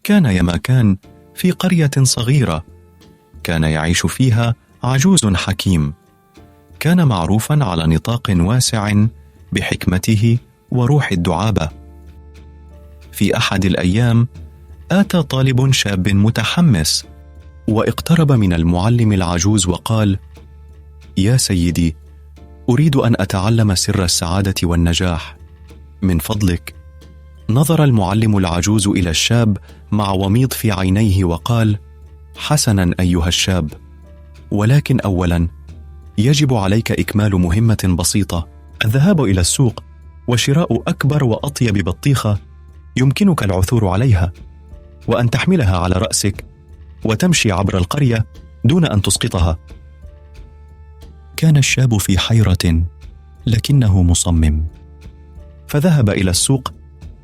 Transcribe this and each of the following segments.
كان يا ما كان في قرية صغيرة كان يعيش فيها عجوز حكيم، كان معروفا على نطاق واسع بحكمته وروح الدعابة. في أحد الأيام آتى طالب شاب متحمس واقترب من المعلم العجوز وقال: يا سيدي، أريد أن أتعلم سر السعادة والنجاح، من فضلك. نظر المعلم العجوز إلى الشاب مع وميض في عينيه وقال: حسنا أيها الشاب، ولكن أولا يجب عليك إكمال مهمة بسيطة، الذهاب إلى السوق وشراء أكبر وأطيب بطيخة يمكنك العثور عليها، وأن تحملها على رأسك وتمشي عبر القرية دون أن تسقطها. كان الشاب في حيرة لكنه مصمم، فذهب إلى السوق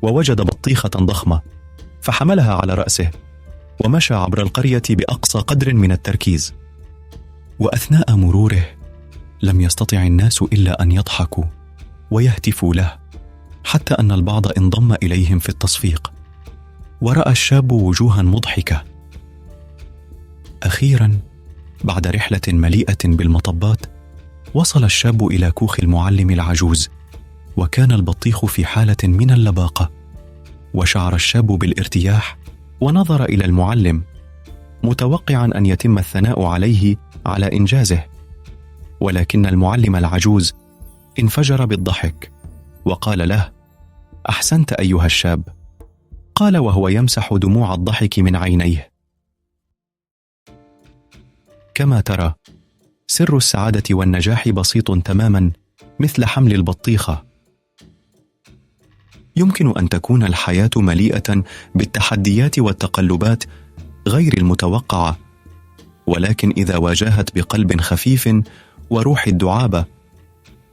ووجد بطيخة ضخمة فحملها على رأسه ومشى عبر القرية بأقصى قدر من التركيز. وأثناء مروره لم يستطع الناس إلا أن يضحكوا ويهتفوا له، حتى أن البعض انضم إليهم في التصفيق، ورأى الشاب وجوها مضحكة. أخيرا بعد رحلة مليئة بالمطبات وصل الشاب إلى كوخ المعلم العجوز، وكان البطيخ في حالة من اللباقة، وشعر الشاب بالارتياح ونظر إلى المعلم متوقعا أن يتم الثناء عليه على إنجازه، ولكن المعلم العجوز انفجر بالضحك وقال له: أحسنت أيها الشاب، قال وهو يمسح دموع الضحك من عينيه. كما ترى، سر السعادة والنجاح بسيط تماما مثل حمل البطيخة. يمكن أن تكون الحياة مليئة بالتحديات والتقلبات غير المتوقعة، ولكن إذا واجهت بقلب خفيف وروح الدعابة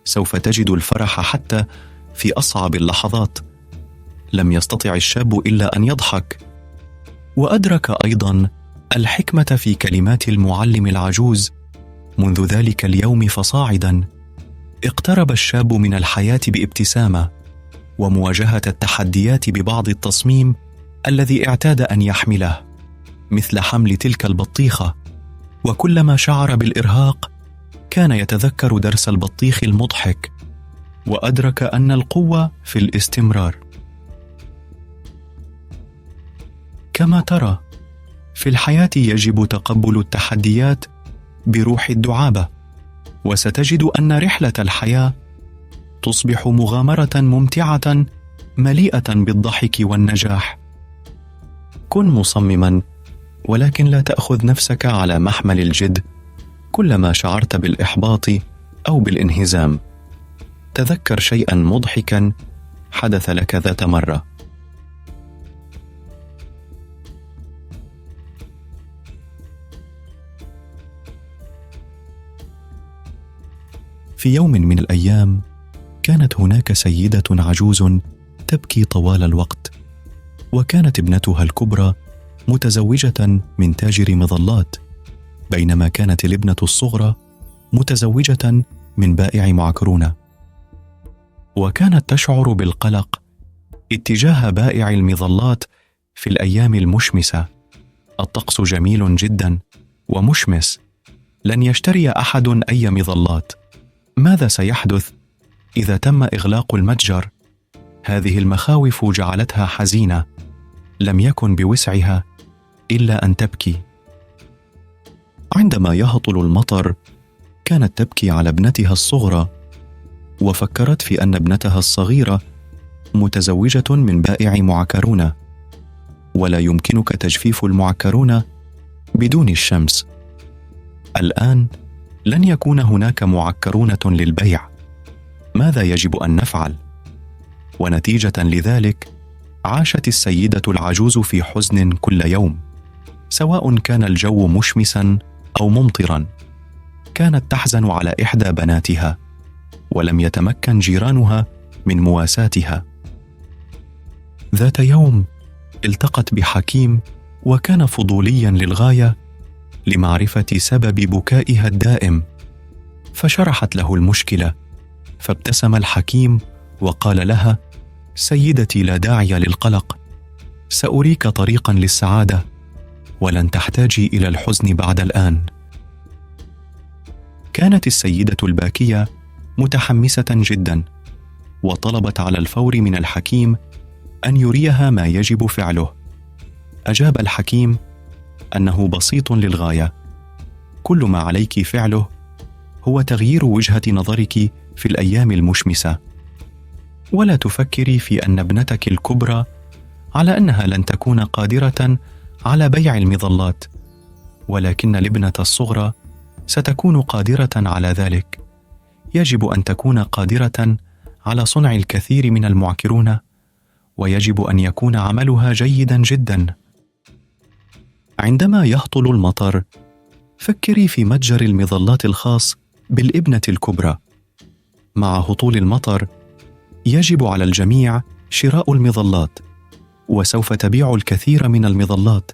سوف تجد الفرح حتى في أصعب اللحظات. لم يستطع الشاب إلا أن يضحك، وأدرك أيضا الحكمة في كلمات المعلم العجوز. منذ ذلك اليوم فصاعدا اقترب الشاب من الحياة بابتسامة، ومواجهة التحديات ببعض التصميم الذي اعتاد أن يحمله، مثل حمل تلك البطيخة. وكلما شعر بالإرهاق كان يتذكر درس البطيخ المضحك، وأدرك أن القوة في الاستمرار. كما ترى، في الحياة يجب تقبل التحديات بروح الدعابة، وستجد أن رحلة الحياة تصبح مغامرة ممتعة مليئة بالضحك والنجاح. كن مصمما، ولكن لا تأخذ نفسك على محمل الجد. كلما شعرت بالإحباط أو بالانهزام، تذكر شيئا مضحكا حدث لك ذات مرة. في يوم من الأيام كانت هناك سيدة عجوز تبكي طوال الوقت، وكانت ابنتها الكبرى متزوجة من تاجر مظلات، بينما كانت الابنة الصغرى متزوجة من بائع معكرونة. وكانت تشعر بالقلق اتجاه بائع المظلات في الأيام المشمسة. الطقس جميل جدا ومشمس، لن يشتري أحد أي مظلات. ماذا سيحدث إذا تم إغلاق المتجر؟ هذه المخاوف جعلتها حزينة، لم يكن بوسعها إلا أن تبكي. عندما يهطل المطر كانت تبكي على ابنتها الصغرى، وفكرت في أن ابنتها الصغيرة متزوجة من بائع معكرونة، ولا يمكنك تجفيف المعكرونة بدون الشمس. الآن لن يكون هناك معكرونة للبيع، ماذا يجب أن نفعل؟ ونتيجة لذلك عاشت السيدة العجوز في حزن كل يوم، سواء كان الجو مشمسا أو ممطرا. كانت تحزن على إحدى بناتها، ولم يتمكن جيرانها من مواساتها. ذات يوم التقت بحكيم، وكان فضوليا للغاية لمعرفة سبب بكائها الدائم، فشرحت له المشكلة. فابتسم الحكيم وقال لها: سيدتي، لا داعي للقلق، سأريك طريقا للسعادة، ولن تحتاجي إلى الحزن بعد الآن. كانت السيدة الباكية متحمسة جدا، وطلبت على الفور من الحكيم أن يريها ما يجب فعله. أجاب الحكيم أنه بسيط للغاية، كل ما عليك فعله هو تغيير وجهة نظرك في الأيام المشمسة، ولا تفكري في أن ابنتك الكبرى على أنها لن تكون قادرة على بيع المظلات، ولكن الابنة الصغرى ستكون قادرة على ذلك. يجب أن تكون قادرة على صنع الكثير من المعكرونة، ويجب أن يكون عملها جيدا جدا. عندما يهطل المطر، فكري في متجر المظلات الخاص بالابنة الكبرى. مع هطول المطر يجب على الجميع شراء المظلات، وسوف تبيع الكثير من المظلات،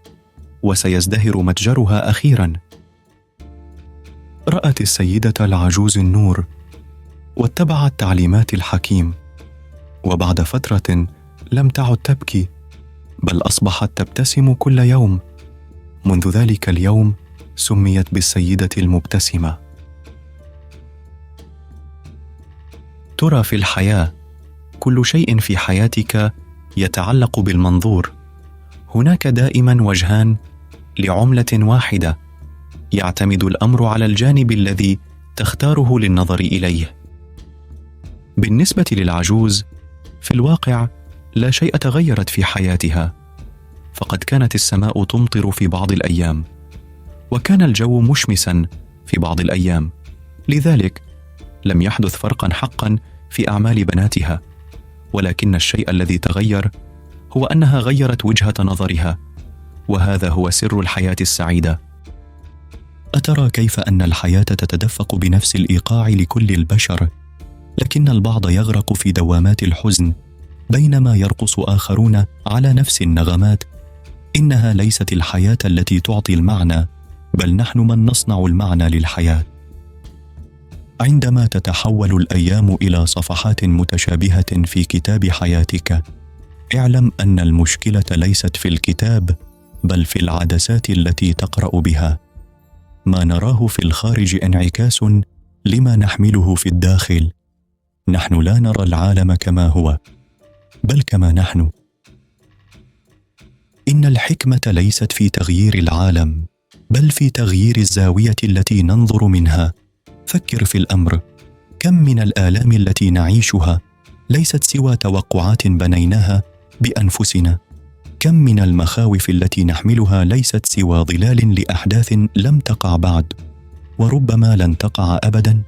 وسيزدهر متجرها أخيرا. رأت السيدة العجوز النور، واتبعت تعليمات الحكيم، وبعد فترة لم تعد تبكي، بل أصبحت تبتسم كل يوم. منذ ذلك اليوم سميت بالسيدة المبتسمة. ترى في الحياة كل شيء في حياتك يتعلق بالمنظور. هناك دائما وجهان لعملة واحدة، يعتمد الأمر على الجانب الذي تختاره للنظر إليه. بالنسبة للعجوز، في الواقع لا شيء تغيرت في حياتها، فقد كانت السماء تمطر في بعض الأيام، وكان الجو مشمسا في بعض الأيام، لذلك لم يحدث فرقا حقا في أعمال بناتها، ولكن الشيء الذي تغير هو أنها غيرت وجهة نظرها، وهذا هو سر الحياة السعيدة. أترى كيف أن الحياة تتدفق بنفس الإيقاع لكل البشر، لكن البعض يغرق في دوامات الحزن، بينما يرقص آخرون على نفس النغمات؟ إنها ليست الحياة التي تعطي المعنى، بل نحن من نصنع المعنى للحياة. عندما تتحول الأيام إلى صفحات متشابهة في كتاب حياتك، اعلم أن المشكلة ليست في الكتاب، بل في العدسات التي تقرأ بها. ما نراه في الخارج انعكاس لما نحمله في الداخل. نحن لا نرى العالم كما هو، بل كما نحن. إن الحكمة ليست في تغيير العالم، بل في تغيير الزاوية التي ننظر منها. فكر في الأمر، كم من الآلام التي نعيشها ليست سوى توقعات بنيناها بأنفسنا؟ كم من المخاوف التي نحملها ليست سوى ظلال لأحداث لم تقع بعد، وربما لن تقع أبدا؟